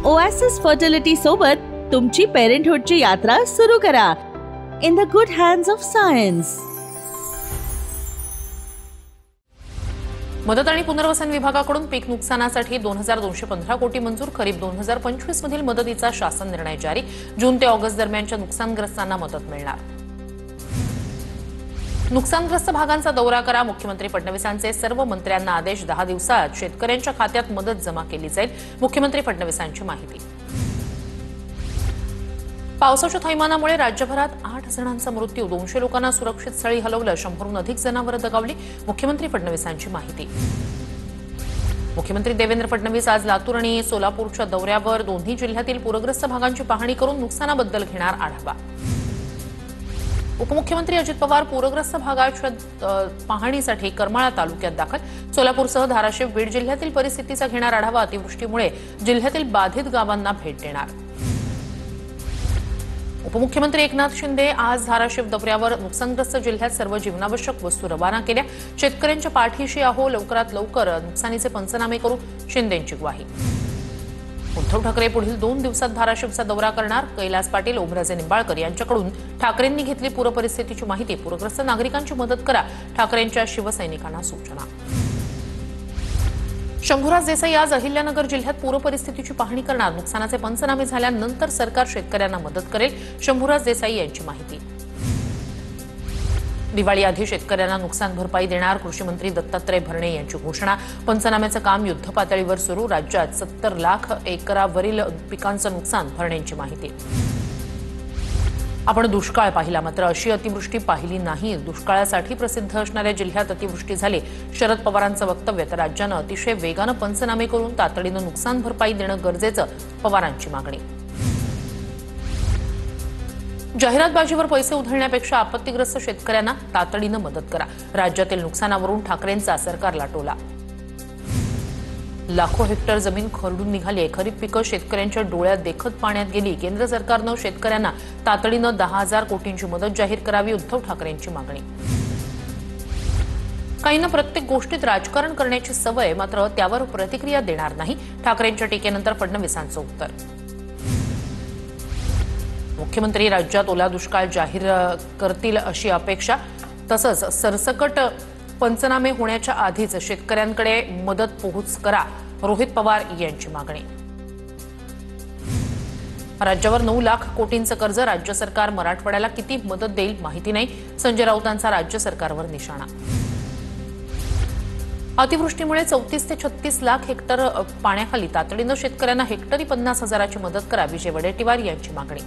Oasis fertility सोबत तुमची पेरेंटहुडची यात्रा सुरू करा in the good hands of science. मदत आणि पुनर्वसन विभागाकडून पीक नुकसानासाठी 2215 कोटी मंजूर। खरीप 2025 मधील मदतीचा शासन निर्णय जारी। जून ते ऑगस्ट दरम्यानच्या नुकसानग्रस्तांना मदत मिळणार। नुकसानग्रस्त भागांचा दौरा करा। मुख्यमंत्री फडणवीसांचे सर्व मंत्र्यांना आदेश। 10 दिवसात शेतकऱ्यांच्या खात्यात मदत जमा केली जाईल। मुख्यमंत्री फडणवीसांची माहिती। पावसाच्या थैमानामुळे राज्यभरात 8 जणांचा मृत्यू। 200 लोकांना सुरक्षित स्थळी हलवलं। 100हून अधिक जनावरं दगावली। मुख्यमंत्री फडणवीसांची माहिती। मुख्यमंत्री देवेंद्र फडणवीस आज लातूर आणि सोलापूरच्या दौऱ्यावर। दोन्ही जिल्ह्यातील पूरग्रस्त भागांची पाहणी करून नुकसानाबद्दल घेणार आढावा। उपमुख्यमंत्री अजित पवार पूरग्रस्त भागाच्या पाहणीसाठी करमाळा तालुक्यात दाखल। सोलापूरसह धाराशिव बीड जिल्ह्यातील परिस्थितीचा घेणार आढावा। अतिवृष्टीमुळे जिल्ह्यातील बाधित गावांना भेट देणार। उपमुख्यमंत्री एकनाथ शिंदे आज धाराशिव दौऱ्यावर। नुकसानग्रस्त जिल्ह्यात सर्व जीवनावश्यक वस्तू रवाना केल्या। शेतकऱ्यांच्या पाठीशी आहो, लवकरात लवकर नुकसानीचे पंचनामे करू, शिंदेंची ग्वाही। उद्धव ठाकरे पुढील 2 दिवसात धाराशिवचा दौरा करणार। कैलास पाटील, ओमराजे निंबाळकर यांच्याकडून ठाकरेंनी घेतली पूरपरिस्थितीची माहिती। पूरग्रस्त नागरिकांची मदत करा, ठाकरेंच्या शिवसैनिकांना सूचना। शंभूराज देसाई आज अहिल्यानगर जिल्ह्यात पूरपरिस्थितीची पाहणी करणार। नुकसानाचे पंचनामे झाल्यानंतर सरकार शेतकऱ्यांना मदत करेल, शंभूराज देसाई यांची माहिती। दिवाळीआधी शेतकऱ्यांना नुकसान भरपाई देणार, कृषी मंत्री दत्तात्रय भरणे यांची घोषणा। पंचनाम्याचं काम युद्धपातळीवर सुरू। राज्यात 70 लाख एकरावरील पिकांचं नुकसान, भरणेंची माहिती। आपण दुष्काळ पाहिला, मात्र अशी अतिवृष्टी पाहिली नाही। दुष्काळासाठी प्रसिद्ध असणाऱ्या जिल्ह्यात अतिवृष्टी झाली। शरद पवारांचं वक्तव्य। तर राज्यानं अतिशय वेगानं पंचनामे करून तातडीनं नुकसान भरपाई देणं गरजेचं, पवारांची मागणी। जाहिरातबाजीवर पैसे उधळण्यापेक्षा आपत्तीग्रस्त शेतकऱ्यांना तातडीनं मदत करा। राज्यातील नुकसानावरून ठाकरेंचा सरकारला टोला। लाखो हेक्टर जमीन खरडून निघाली आहे। खरीप पिकं शेतकऱ्यांच्या डोळ्यात देखत पाण्यात गेली। केंद्र सरकारनं शेतकऱ्यांना तातडीनं 10,000 कोटींची मदत जाहीर करावी, उद्धव ठाकरेंची मागणी। काहींना प्रत्येक गोष्टीत राजकारण करण्याची सवय, मात्र त्यावर प्रतिक्रिया देणार नाही। ठाकरेंच्या टीकेनंतर फडणवीसांचं उत्तर। मुख्यमंत्री राज्यात ओला दुष्काळ जाहीर करतील अशी अपेक्षा। तसंच सरसकट पंचनामे होण्याच्या आधीच शेतकऱ्यांकडे मदत पोहोच करा, रोहित पवार यांची मागणी। राज्यावर 9 लाख कोटींचं कर्ज। राज्य सरकार मराठवाड्याला किती मदत देईल माहिती नाही, संजय राऊतांचा राज्य सरकारवर निशाणा। अतिवृष्टीमुळे 34 ते 36 लाख हेक्टर पाण्याखाली। तातडीनं शेतकऱ्यांना हेक्टरी 50,000ची मदत करा, विजय वडेट्टीवार यांची मागणी।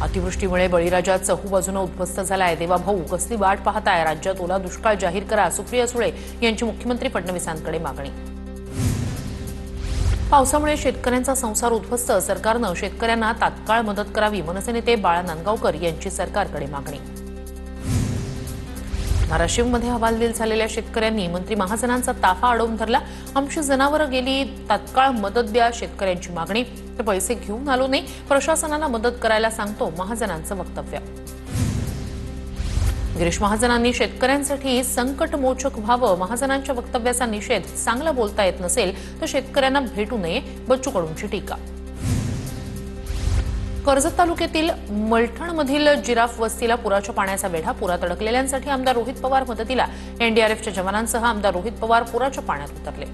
अतिवृष्टीमुळे बळीराजा चहूबाजूनं उद्ध्वस्त झालाय। देवाभाऊ कसली वाट पाहताय, राज्यात ओला दुष्काळ जाहीर करा, सुप्रिया सुळे यांची मुख्यमंत्री फडणवीसांकडे मागणी। पावसामुळे शेतकऱ्यांचा संसार उद्ध्वस्त, सरकारनं शेतकऱ्यांना तात्काळ मदत करावी, मनसे नेते बाळा नांदगावकर यांची सरकारकडे मागणी। धाराशिवमध्ये हवालदिल झालेल्या शेतकऱ्यांनी मंत्री महाजनांचा ताफा अडवून धरला। आमची जनावरं गेली, तात्काळ मदत द्या, शेतकऱ्यांची मागणी। तर पैसे घेऊन आलो नाही, प्रशासनाला मदत करायला सांगतो, महाजनांचं वक्तव्य। गिरीश महाजनांनी शेतकऱ्यांसाठी संकटमोचक व्हावं, महाजनांच्या वक्तव्याचा निषेध। चांगलं बोलता येत नसेल तर शेतकऱ्यांना भेटू नये, बच्चू कडूंची टीका। कर्जत तालुक्यातील मलठणमधील जिराफ वस्तीला पुराच्या पाण्याचा वेढा। पुरात अडकलेल्यांसाठी आमदार रोहित पवार मदतीला। एनडीआरएफच्या जवानांसह आमदार रोहित पवार पुराच्या पाण्यात उतरले।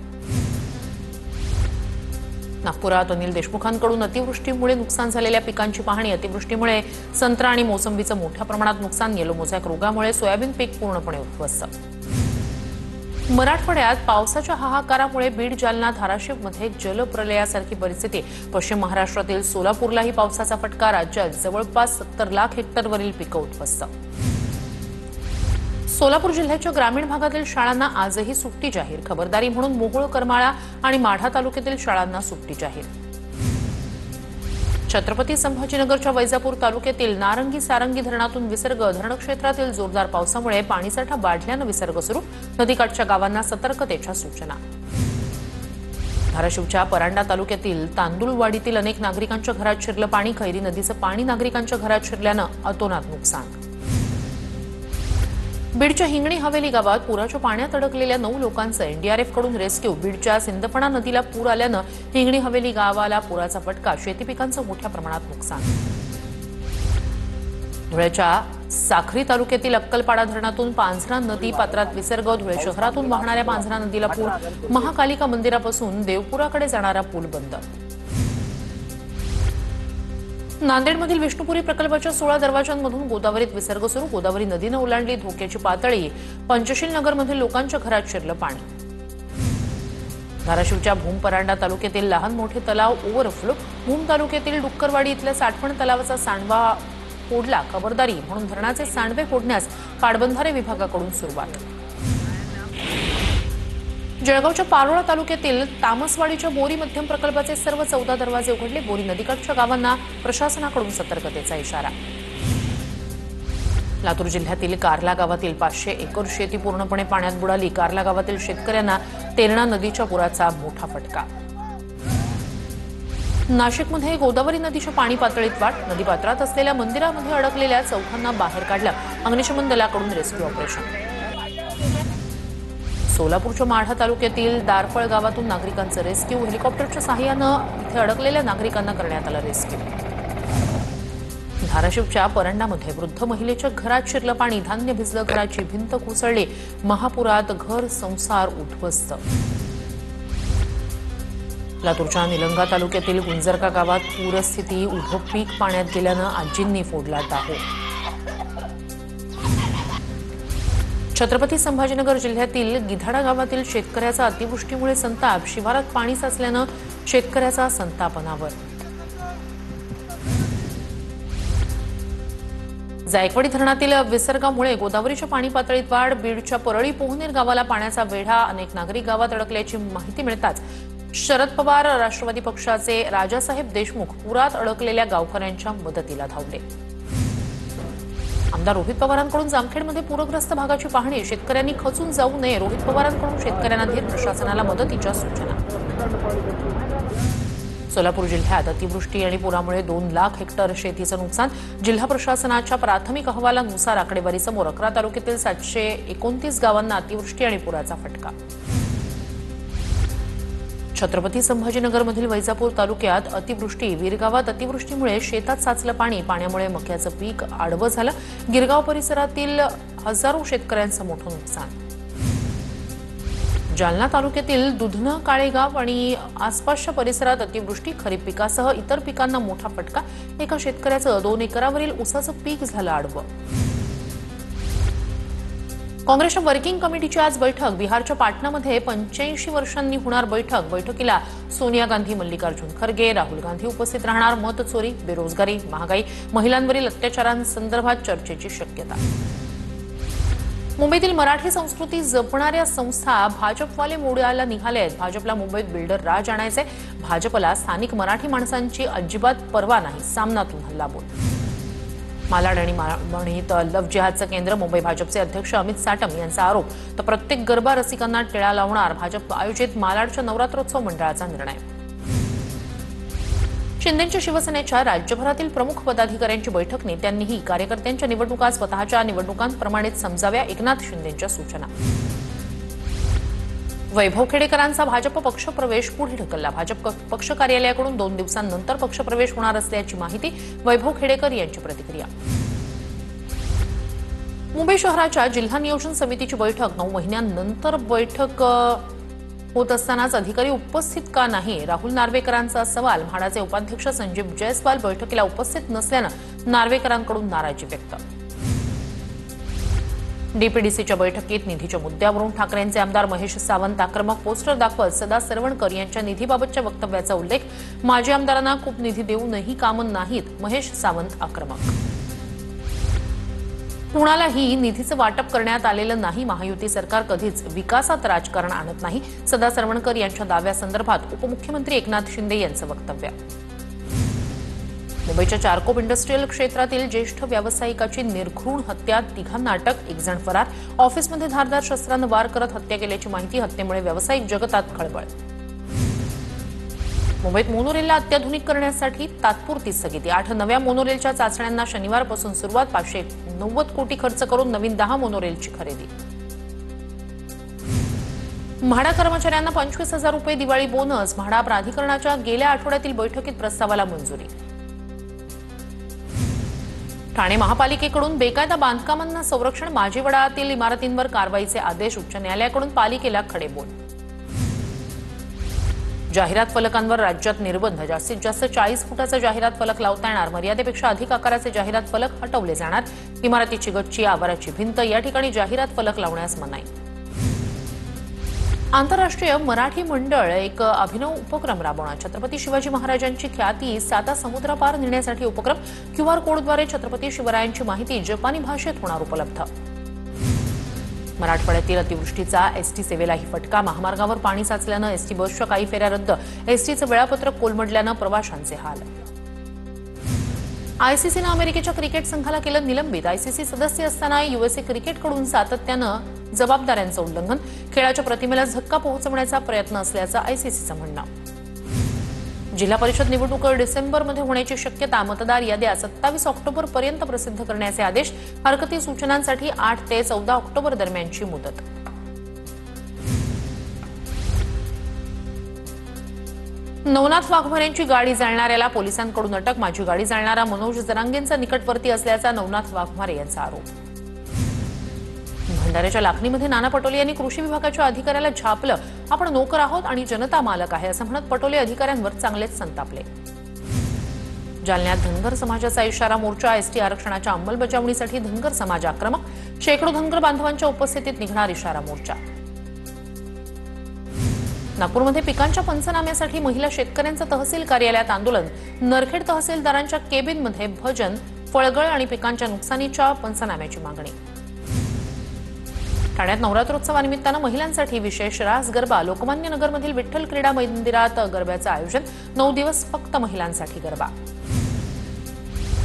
नागपुरात अनिल देशमुखांकडून अतिवृष्टीमुळे नुकसान झालेल्या पिकांची पाहणी। अतिवृष्टीमुळे संत्रा आणि मोसंबीचं मोठ्या प्रमाणात नुकसान। येलो मोझॅक रोगामुळे सोयाबीन पीक पूर्णपणे उद्ध्वस्त। मराठवाड्यात पावसाच्या हाहाकारामुळे बीड, जालना, धाराशिवमध्ये जलप्रलयासारखी परिस्थिती। पश्चिम महाराष्ट्रातील सोलापूरलाही पावसाचा फटका। राज्यात जवळपास 70 लाख हेक्टरवरील पिकं उद्ध्वस्त। सोलापूर जिल्ह्याच्या ग्रामीण भागातील शाळांना आजही सुट्टी जाहीर। खबरदारी म्हणून मोहोळ, करमाळा आणि माढा तालुक्यातील शाळांना सुट्टी जाहीर। छत्रपती संभाजीनगरच्या वैजापूर तालुक्यातील नारंगी सारंगी धरणातून विसर्ग। धरणक्षेत्रातील जोरदार पावसामुळे पाणीसाठा वाढल्यानं विसर्ग सुरू। नदीकाठच्या गावांना सतर्कतेच्या सूचना। धाराशिवच्या परांडा तालुक्यातील तांदुळवाडीतील अनेक नागरिकांच्या घरात शिरलं पाणी। खैरी नदीचं पाणी नागरिकांच्या घरात शिरल्यानं अतोनात नुकसान। बीडच्या हिंगणी हवेली गावात पुराच्या पाण्यात अडकलेल्या 9 लोकांचं एनडीआरएफ कडून रेस्क्यू। बीडच्या सिंदफणा नदीला पूर आल्यानं हिंगणी हवेली गावाला पुराचा फटका, शेती पिकांचं मोठ्या प्रमाणात नुकसान। धुळ्याच्या साखरी तालुक्यातील अक्कलपाडा धरणातून पांझरा नदी पात्रात विसर्ग। धुळे शहरातून वाहणाऱ्या पांझरा नदीला पूर। महाकालिका मंदिरापासून देवपुराकडे जाणारा पूल बंद। नांदेडमधील विष्णुपुरी प्रकल्पाच्या 16 दरवाजांमधून गोदावरीत विसर्ग सुरू। गोदावरी नदीनं ओलांडली धोक्याची पातळी। पंचशील नगरमधील लोकांच्या घरात शिरलं पाणी। धाराशिवच्या भूम परांडा तालुक्यातील लहान मोठे तलाव ओव्हरफ्लो। भूम तालुक्यातील डुक्करवाडी इथल्या साठवण तलावाचा सांडवा फोडला। खबरदारी म्हणून धरणाचे सांडवे फोडण्यास पाटबंधारे विभागाकडून सुरुवात। जळगावच्या पारोळा तालुक्यातील तामसवाडीच्या बोरी मध्यम प्रकल्पाचे सर्व 14 दरवाजे उघडले। बोरी नदीकाठच्या गावांना प्रशासनाकडून सतर्कतेचा इशारा। लातूर जिल्ह्यातील कार्ला गावातील 500 एकर शेती पूर्णपणे पाण्यात बुडाली। कार्ला गावातील शेतकऱ्यांना तेरणा नदीच्या पुराचा मोठा फटका। नाशिकमध्ये गोदावरी नदीच्या पाणी पातळीत वाढ। नदीपात्रात असलेल्या मंदिरामध्ये अडकलेल्या चौघांना बाहेर काढलं। अग्निशमन दलाकडून रेस्क्यू ऑपरेशन। सोलापूरच्या माढा तालुक्यातील दारफळ गावातून नागरिकांचं रेस्क्यू। हेलिकॉप्टरच्या सहाय्यानं इथे अडकलेल्या नागरिकांना करण्यात आलं रेस्क्यू। धाराशिवच्या परंडामध्ये वृद्ध महिलेच्या घरात शिरलं पाणी। धान्य भिजलं, घराची भिंत कोसळली। महापुरात घर संसार उद्ध्वस्त। लातूरच्या निलंगा तालुक्यातील गुंजरका गावात पूरस्थिती। उभं पीक पाण्यात गेल्यानं आजींनी फोडला टाहो। छत्रपती संभाजीनगर जिल्ह्यातील गिधाडा गावातील शेतकऱ्याचा अतिवृष्टीमुळे संताप। शिवारात पाणी साचल्यानं शेतकऱ्याचा संताप अनावर। जायकवाडी धरणातील विसर्गामुळे गोदावरीच्या पाणी पातळीत वाढ। बीडच्या परळी पोहनेर गावाला पाण्याचा वेढा। अनेक नागरिक गावात अडकल्याची माहिती मिळताच शरद पवार राष्ट्रवादी पक्षाचे राजासाहेब देशमुख पुरात अडकलेल्या गावकऱ्यांच्या मदतीला धावले। आमदार रोहित पवारांकडून जामखेडमध्ये पूरग्रस्त भागाची पाहणी। शेतकऱ्यांनी खचून जाऊ नये। रोहित पवारांकडून शेतकऱ्यांना धीर, प्रशासनाला मदतीच्या सूचना। सोलापूर जिल्ह्यात अतिवृष्टी आणि पुरामुळे 2 लाख हेक्टर शेतीचं नुकसान। जिल्हा प्रशासनाच्या प्राथमिक अहवालानुसार आकडेवारी समोर 11 तालुक्यातील 729 गावांना अतिवृष्टी आणि पुराचा फटका। छत्रपती संभाजीनगरमधील वैजापूर तालुक्यात अतिवृष्टी। वीरगावात अतिवृष्टीमुळे शेतात साचलं पाणी। पाण्यामुळे मक्याचं पीक आडवं झालं। गिरगाव परिसरातील हजारो शेतकऱ्यांचं मोठं नुकसान। जालना तालुक्यातील दुधना काळेगाव आणि आसपासच्या परिसरात अतिवृष्टी। खरीप पिकासह इतर पिकांना मोठा फटका। एका शेतकऱ्याचं 2 एकरावरील ऊसाचं पीक झालं आडवं। काँग्रेसच्या वर्किंग कमिटीची आज बैठक। बिहारच्या पाटणामध्ये 85 वर्षांनी होणार बैठक। बैठकीला सोनिया गांधी, मल्लिकार्जुन खरगे, राहुल गांधी उपस्थित राहणार। मतचोरी, बेरोजगारी, महागाई, महिलांवरील अत्याचारांसंदर्भात चर्चेची शक्यता। मुंबईतील मराठी संस्कृती जपणाऱ्या संस्था भाजपवाले मोडायला निघाले आहेत। भाजपला मुंबईत बिल्डर राज आणायचे। भाजपला स्थानिक मराठी माणसांची अजिबात पर्वा नाही। सामनातून हल्लाबोल। मालाड आणि माळवणीत लव्ह जिहादचं केंद्र। मुंबई भाजपचे अध्यक्ष अमित साटम यांचा आरोप। तर प्रत्येक गरबा रसिकांना टिळा लावणार। भाजप आयोजित मालाडच्या नवरात्रोत्सव मंडळाचा निर्णय। शिंदेंच्या शिवसेनेच्या राज्यभरातील प्रमुख पदाधिकाऱ्यांची बैठक। नेत्यांनीही कार्यकर्त्यांच्या निवडणुका स्वतःच्या निवडणुकांप्रमाणेच समजाव्या। एकनाथ शिंदेंच्या सूचना। वैभव खेडेकरांचा भाजप पक्षप्रवेश पुढे ढकलला। भाजप पक्ष कार्यालयाकडून 2 दिवसांनंतर पक्षप्रवेश होणार असल्याची माहिती। वैभव खेडेकर यांची प्रतिक्रिया। मुंबई शहराच्या जिल्हा नियोजन समितीची बैठक। 9 महिन्यांनंतर बैठक होत असतानाच अधिकारी उपस्थित का नाही? राहुल नार्वेकरांचा सवाल। म्हाडाचे उपाध्यक्ष संजीव जयस्वाल बैठकीला उपस्थित नसल्यानं नार्वेकरांकडून नाराजी व्यक्त। डीपीडीसीच्या बैठकीत निधीच्या मुद्द्यावरून ठाकरेंचे आमदार महेश सावंत आक्रमक। पोस्टर दाखवत सदा सरवणकर यांच्या निधीबाबतच्या वक्तव्याचा उल्लेख। माजी आमदारांना खूप निधी देऊनही कामं नाहीत, महेश सावंत आक्रमक। कुणालाही निधीचं वाटप करण्यात आलेलं नाही। महायुती सरकार कधीच विकासात राजकारण आणत नाही। सदा सरवणकर यांच्या दाव्यासंदर्भात उपमुख्यमंत्री एकनाथ शिंदे यांचं वक्तव्य। मुंबईच्या चारकोप इंडस्ट्रियल क्षेत्रातील ज्येष्ठ व्यावसायिकाची निर्घृण हत्या। 3घांना अटक, 1 जण फरार। ऑफिसमध्ये धारदार शस्त्रानं वार करत हत्या केल्याची माहिती। हत्येमुळे व्यावसायिक जगतात खळबळ। मुंबईत मोनोरेलला अत्याधुनिक करण्यासाठी तात्पुरती स्थगिती। 8 नव्या मोनोरेलच्या चाचण्यांना शनिवारपासून सुरुवात। 500 90 कोटी खर्च करून नवीन 10 मोनोरेलची खरेदी. म्हाडा कर्मचाऱ्यांना 25,000 रुपये दिवाळी बोनस. म्हाडा प्राधिकरणाच्या गेल्या आठवड्यातील बैठकीत प्रस्तावाला मंजुरी. ठाणे महापालिकेकडून बेकायदा बांधकामांना संरक्षण. माजीवडातील इमारतींवर कारवाईचे आदेश. उच्च न्यायालयाकडून पालिकेला खडेबोल. जाहिरात फलकांवर राज्यात निर्बंध. जास्तीत जास्त 40 फुटाचा जाहिरात फलक लावता येणार. मर्यादेपेक्षा अधिक आकाराचे जाहिरात फलक हटवले जाणार. इमारतीची गच्ची, आवाराची भिंत या ठिकाणी जाहिरात फलक लावण्यास मनाई. आंतरराष्ट्रीय मराठी मंडळ एक अभिनव उपक्रम राबवणार. छत्रपती शिवाजी महाराजांची ख्याती 7 समुद्रपार नेण्यासाठी उपक्रम. QR कोडद्वारे छत्रपती शिवरायांची माहिती जपानी भाषेत होणार उपलब्ध. मराठवाड्यातील अतिवृष्टीचा एसटी सेवेलाही फटका. महामार्गावर पाणी साचल्यानं एसटी बसच्या काही फेऱ्या रद्द. एसटीचं वेळापत्रक कोलमडल्यानं प्रवाशांचे हाल. आयसीसीनं अमेरिकेच्या क्रिकेट संघाला केलं निलंबित. आयसीसी सदस्य असताना USA क्रिकेटकडून सातत्यानं जबाबदाऱ्यांचं उल्लंघन. खेळाच्या प्रतिमेला धक्का पोहोचवण्याचा प्रयत्न असल्याचं आयसीसीचं म्हणणं. जिल्हा परिषद निवडणूक डिसेंबरमध्ये होण्याची शक्यता. मतदार याद्या 27 ऑक्टोबरपर्यंत प्रसिद्ध करण्याचे आदेश. हरकती सूचनांसाठी 8 ते 14 ऑक्टोबर दरम्यानची मुदत. नवनाथ वाघमारेंची गाडी जाळणाऱ्याला पोलिसांकडून अटक. माझी गाडी जाळणारा मनोज जरांगेंचा निकटवर्ती असल्याचा नवनाथ वाघमारे यांचा आरोप. भंडाऱ्याच्या लाखनीमध्ये नाना पटोले यांनी कृषी विभागाच्या अधिकाऱ्याला झापलं. आपण नोकर आहोत आणि जनता मालक आहे असं म्हणत पटोले अधिकाऱ्यांवर चांगलेच संतापले. जालन्यात धनगर समाजाचा इशारा. मोर्चा. एसटी आरक्षणाच्या अंमलबजावणीसाठी धनगर समाज आक्रमक. शेकडो धनगर बांधवांच्या उपस्थितीत निघणार इशारा मोर्चा. नागपूरमध्ये पिकांच्या पंचनाम्यासाठी महिला शेतकऱ्यांचं तहसील कार्यालयात आंदोलन. नरखेड तहसीलदारांच्या केबिनमध्ये भजन. फळगळ आणि पिकांच्या नुकसानीच्या पंचनाम्याची मागणी. ठाण्यात नवरात्रोत्सवानिमित्तानं महिलांसाठी विशेष रास गरबा. लोकमान्य नगरमधील विठ्ठल क्रीडा मंदिरात गरब्याचं आयोजन. 9 दिवस फक्त महिलांसाठी गरबा.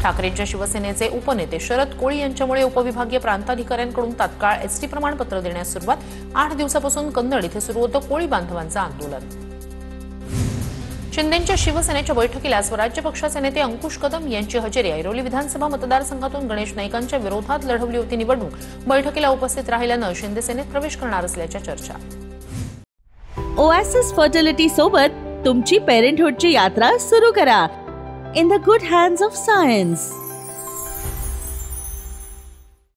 ठाकरेंच्या शिवसेनेचे उपनेते शरद कोळी यांच्यामुळे उपविभागीय प्रांताधिकाऱ्यांकडून तात्काळ एसटी प्रमाणपत्र देण्यास सुरुवात. 8 दिवसापासून कन्नड इथे सुरू होतं कोळी बांधवांचं आंदोलन. शिंदेंच्या शिवसेनेच्या बैठकीला स्वराज्य पक्षाचे नेते अंकुश कदम यांची हजेरी. ऐरोली विधानसभा मतदारसंघातून गणेश नाईकांच्या विरोधात लढवली होती निवडणूक. बैठकीला उपस्थित राहिल्यानं शिंदे सेनेत प्रवेश करणार असल्याच्या चर्चा. ओएसिस फर्टिलिटी सोबत तुमची पेरेंटहुडची यात्रा सुरू करा. In the good hands of science.